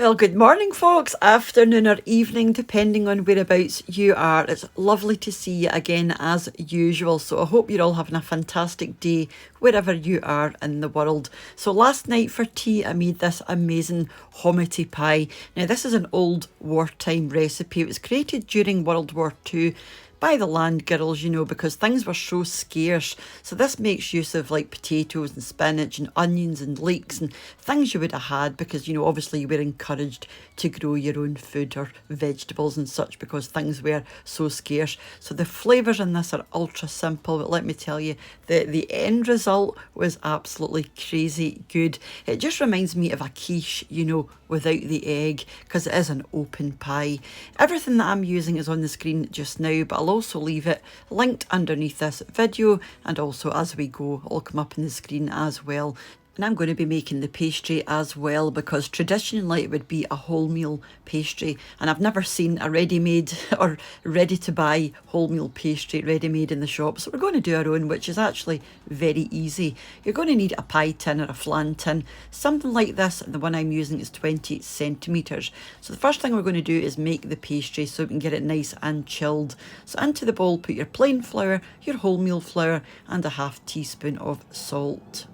Well, good morning, folks, afternoon or evening, depending on whereabouts you are. It's lovely to see you again as usual. So I hope you're all having a fantastic day wherever you are in the world. So last night for tea, I made this amazing Homity Pie. Now, this is an old wartime recipe. It was created during World War II by the land girls, you know, because things were so scarce. So this makes use of like potatoes and spinach and onions and leeks and things you would have had because, you know, obviously you were encouraged to grow your own food or vegetables and such because things were so scarce. So the flavours in this are ultra simple, but let me tell you, the end result was absolutely crazy good. It just reminds me of a quiche, you know, without the egg, because it is an open pie. Everything that I'm using is on the screen just now, but I'll also leave it linked underneath this video, and also as we go it'll come up on the screen as well. And I'm going to be making the pastry as well because traditionally it would be a wholemeal pastry, and I've never seen a ready-made or ready-to-buy wholemeal pastry ready-made in the shop. So we're going to do our own, which is actually very easy. You're going to need a pie tin or a flan tin, something like this, and the one I'm using is 20 centimetres. So the first thing we're going to do is make the pastry so we can get it nice and chilled. So into the bowl put your plain flour, your wholemeal flour, and a half teaspoon of salt.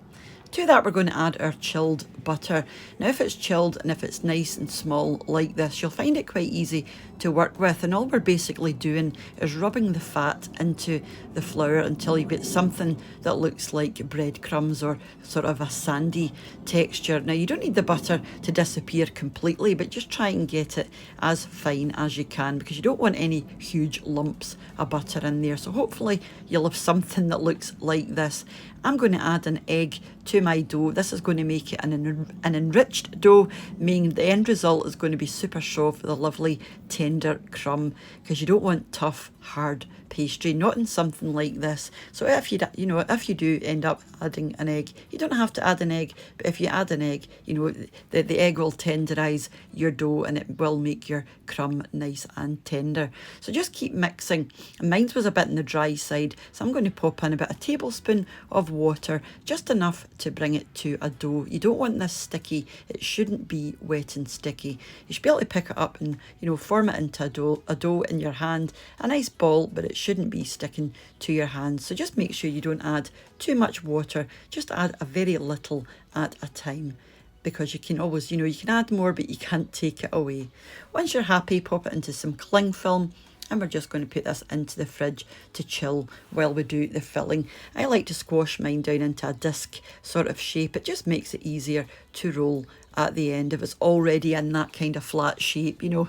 To that we're going to add our chilled butter. Now if it's chilled and if it's nice and small like this, you'll find it quite easy to work with, and all we're basically doing is rubbing the fat into the flour until you get something that looks like breadcrumbs or sort of a sandy texture. Now you don't need the butter to disappear completely, but just try and get it as fine as you can because you don't want any huge lumps of butter in there. So hopefully you'll have something that looks like this. I'm going to add an egg to my dough. This is going to make it an enriched dough, meaning the end result is going to be super soft with a lovely tender crumb, because you don't want tough, hard pastry, not in something like this. So if you do end up adding an egg, you don't have to add an egg, but if you add an egg, you know, the egg will tenderize your dough and it will make your crumb nice and tender. So just keep mixing. And mine was a bit on the dry side, so I'm going to pop in about a tablespoon of water, just enough to bring it to a dough. You don't want this sticky. It shouldn't be wet and sticky. You should be able to pick it up and, you know, form it into a dough in your hand, a nice ball, but it shouldn't be sticking to your hand. So just make sure you don't add too much water. Just add a very little at a time, because you can always, you know, you can add more, but you can't take it away. Once you're happy, pop it into some cling film, and we're just going to put this into the fridge to chill while we do the filling. I like to squash mine down into a disc sort of shape. It just makes it easier to roll at the end if it's already in that kind of flat shape, you know.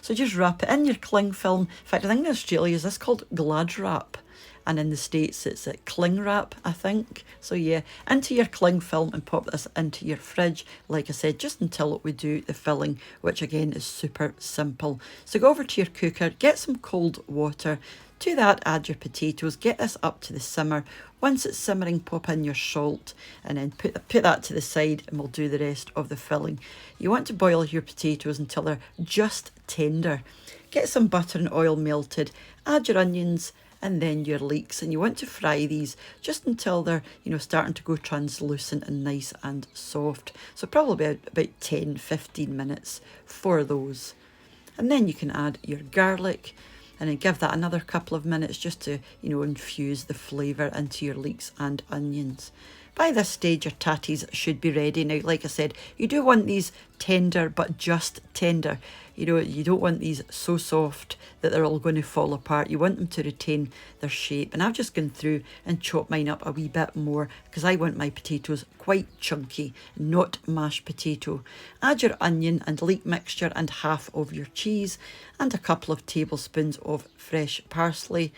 So just wrap it in your cling film. In fact, I think in Australia is this called Glad wrap, and in the States it's a cling wrap, I think. So yeah, into your cling film and pop this into your fridge, like I said, just until we do the filling, which again is super simple. So go over to your cooker, get some cold water. To that add your potatoes, get this up to the simmer. Once it's simmering, pop in your salt and then put that to the side, and we'll do the rest of the filling. You want to boil your potatoes until they're just tender. Get some butter and oil melted, add your onions and then your leeks, and you want to fry these just until they're, you know, starting to go translucent and nice and soft. So probably about 10-15 minutes for those. And then you can add your garlic and then give that another couple of minutes just to, you know, infuse the flavour into your leeks and onions. By this stage your tatties should be ready. Now, like I said, you do want these tender, but just tender. You know, you don't want these so soft that they're all going to fall apart. You want them to retain their shape. And I've just gone through and chopped mine up a wee bit more because I want my potatoes quite chunky, not mashed potato. Add your onion and leek mixture and half of your cheese and a couple of tablespoons of fresh parsley,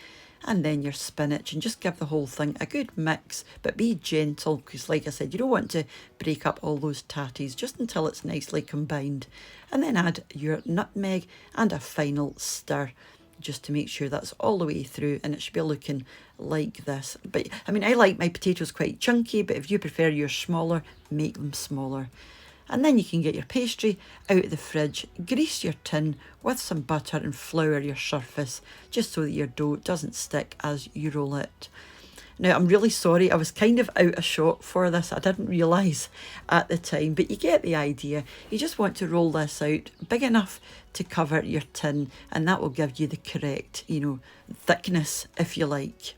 and then your spinach, and just give the whole thing a good mix, but be gentle because, like I said, you don't want to break up all those tatties, just until it's nicely combined. And then add your nutmeg and a final stir just to make sure that's all the way through, and it should be looking like this. But I mean, I like my potatoes quite chunky, but if you prefer yours smaller, make them smaller. And then you can get your pastry out of the fridge, grease your tin with some butter and flour your surface just so that your dough doesn't stick as you roll it. Now, I'm really sorry, I was kind of out of shot for this. I didn't realise at the time, but you get the idea. You just want to roll this out big enough to cover your tin, and that will give you the correct, you know, thickness, if you like.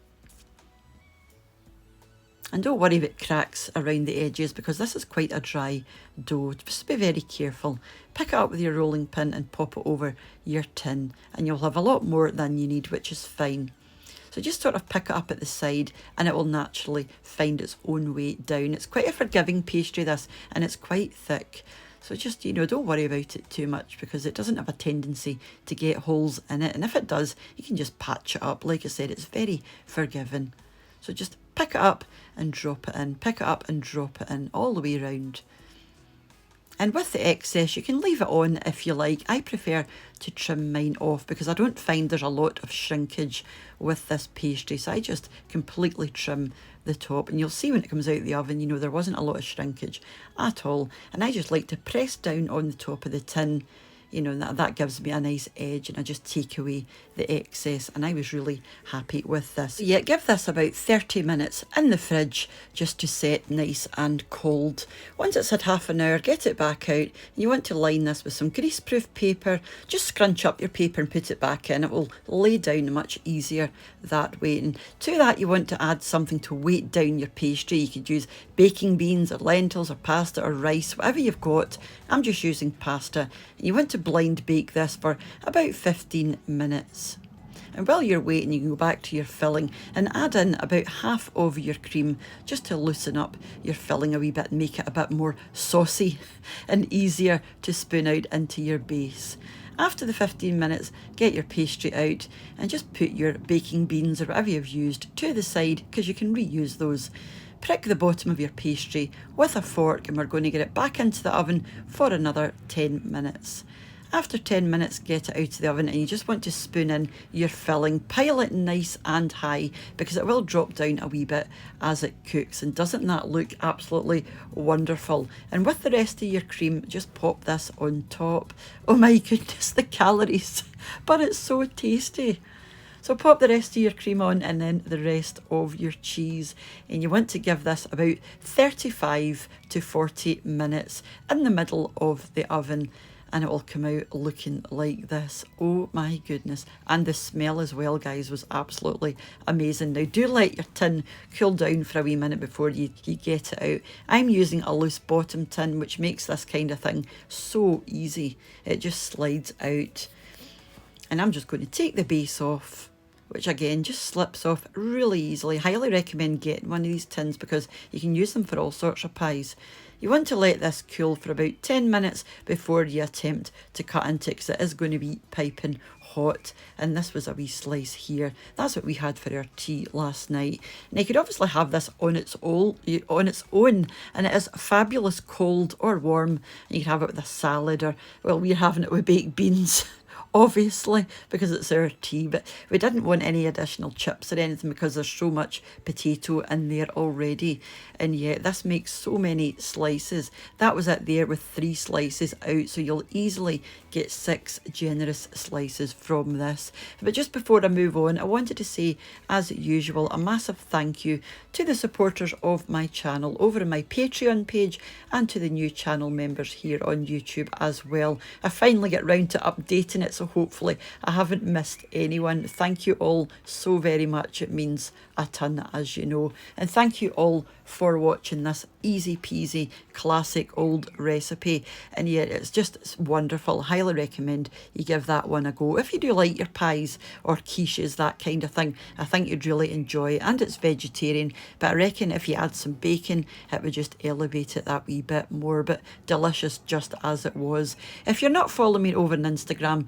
And don't worry about cracks around the edges, because this is quite a dry dough. Just be very careful. Pick it up with your rolling pin and pop it over your tin, and you'll have a lot more than you need, which is fine. So just sort of pick it up at the side and it will naturally find its own way down. It's quite a forgiving pastry, this, and it's quite thick. So just, you know, don't worry about it too much, because it doesn't have a tendency to get holes in it. And if it does, you can just patch it up. Like I said, it's very forgiving. So just pick it up and drop it in, pick it up and drop it in all the way around. And with the excess, you can leave it on if you like. I prefer to trim mine off because I don't find there's a lot of shrinkage with this pastry. So I just completely trim the top, and you'll see when it comes out of the oven, you know, there wasn't a lot of shrinkage at all. And I just like to press down on the top of the tin, you know, and that gives me a nice edge, and I just take away the excess, and I was really happy with this. Yeah, give this about 30 minutes in the fridge just to set nice and cold. Once it's had half an hour, get it back out. You want to line this with some greaseproof paper. Just scrunch up your paper and put it back in. It will lay down much easier that way. And to that, you want to add something to weight down your pastry. You could use baking beans or lentils or pasta or rice, whatever you've got. I'm just using pasta. And you want to blind bake this for about 15 minutes. And while you're waiting, you can go back to your filling and add in about half of your cream just to loosen up your filling a wee bit and make it a bit more saucy and easier to spoon out into your base. After the 15 minutes, get your pastry out and just put your baking beans or whatever you've used to the side, because you can reuse those. Prick the bottom of your pastry with a fork, and we're going to get it back into the oven for another 10 minutes. After 10 minutes, get it out of the oven, and you just want to spoon in your filling. Pile it nice and high, because it will drop down a wee bit as it cooks. And doesn't that look absolutely wonderful? And with the rest of your cream, just pop this on top. Oh my goodness, the calories, but it's so tasty. So pop the rest of your cream on, and then the rest of your cheese. And you want to give this about 35 to 40 minutes in the middle of the oven, and it will come out looking like this. Oh my goodness. And the smell as well, guys, was absolutely amazing. Now, do let your tin cool down for a wee minute before you get it out. I'm using a loose bottom tin, which makes this kind of thing so easy. It just slides out. And I'm just going to take the base off, which again just slips off really easily. Highly recommend getting one of these tins, because you can use them for all sorts of pies. You want to let this cool for about 10 minutes before you attempt to cut into it, because it is going to be piping hot. And this was a wee slice here. That's what we had for our tea last night. Now, you could obviously have this on its own, and it is fabulous cold or warm. And you can have it with a salad, or, well, we're having it with baked beans. Obviously, because it's our tea, but we didn't want any additional chips or anything because there's so much potato in there already. And yet this makes so many slices. That was it there with 3 slices out, so you'll easily get 6 generous slices from this. But just before I move on, I wanted to say, as usual, a massive thank you to the supporters of my channel over on my Patreon page, and to the new channel members here on YouTube as well. I finally get round to updating it, so hopefully I haven't missed anyone. Thank you all so very much. It means a ton, as you know. And thank you all for watching this easy peasy classic old recipe. And yeah, it's wonderful. Highly recommend you give that one a go. If you do like your pies or quiches, that kind of thing, I think you'd really enjoy it. And it's vegetarian, but I reckon if you add some bacon, it would just elevate it that wee bit more. But delicious just as it was. If you're not following me over on Instagram,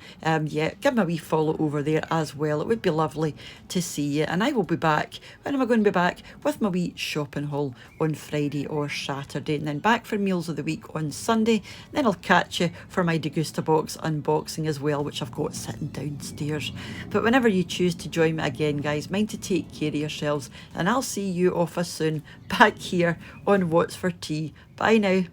yeah, give me a wee follow over there as well. It would be lovely to see you. And I will be back. When am I going to be back? With my wee shopping haul on Friday or Saturday, and then back for meals of the week on Sunday. Then I'll catch you for my Degusta box unboxing as well, which I've got sitting downstairs. But whenever you choose to join me again, guys, mind to take care of yourselves, and I'll see you off us soon back here on What's for Tea. Bye now.